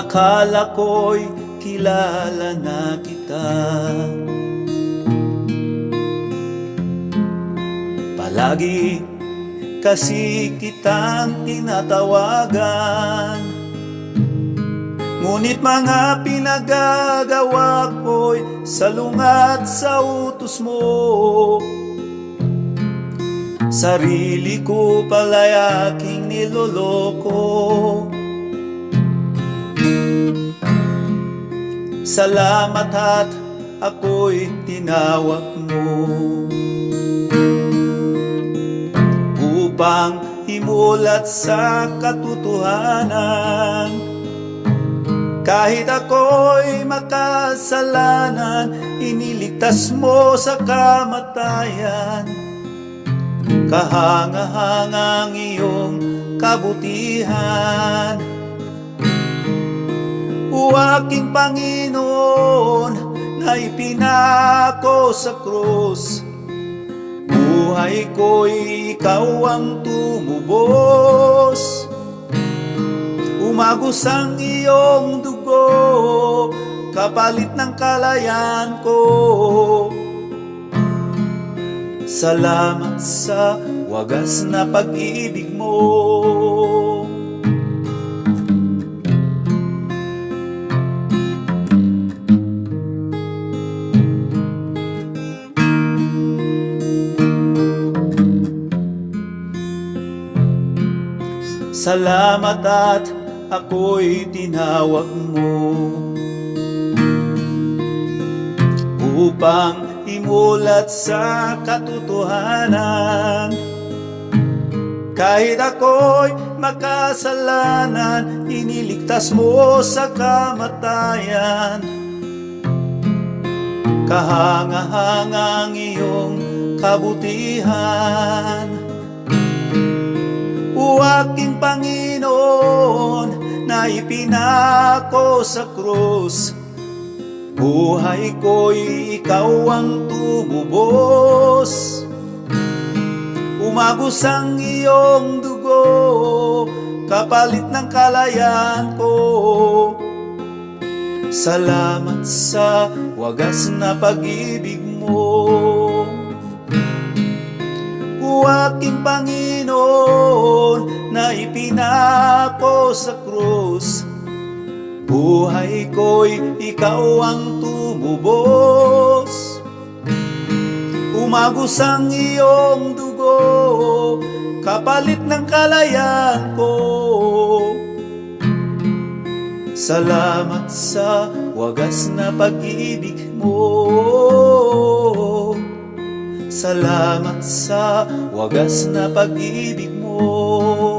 Akala ko'y kilala na kita, palagi kasi kitang tinatawagan. Ngunit mga pinagagawa ko'y salungat sa utos mo. Sarili ko pala'y aking niloloko. Salamat at ako'y tinawag mo upang himulat sa katotohanan. Kahit ako'y makasalanan, iniligtas mo sa kamatayan. Kahanga-hangang iyong kabutihan. O aking Panginoon, na ipinako sa krus, buhay ko'y ikaw ang tumubos. Umagos ang iyong dugo, kapalit ng kalayaan ko. Salamat sa wagas na pag-ibig mo. Salamat at ako'y tinawag mo upang imulat sa katotohanan. Kahit ako'y makasalanan, iniligtas mo sa kamatayan. Kahanga-hangang iyong kabutihan. O aking Panginoon, na ipinako sa krus, buhay ko'y ikaw ang tumubos. Umagos ang iyong dugo, kapalit ng kalayaan ko. Salamat sa wagas na pag-ibig mo. O aking Panginoon, na ipinako sa krus, buhay ko'y ikaw ang tumubos. Umagos ang iyong dugo, kapalit ng kalayaan ko. Salamat sa wagas na pag-ibig mo. Salamat sa wagas na pag-ibig mo.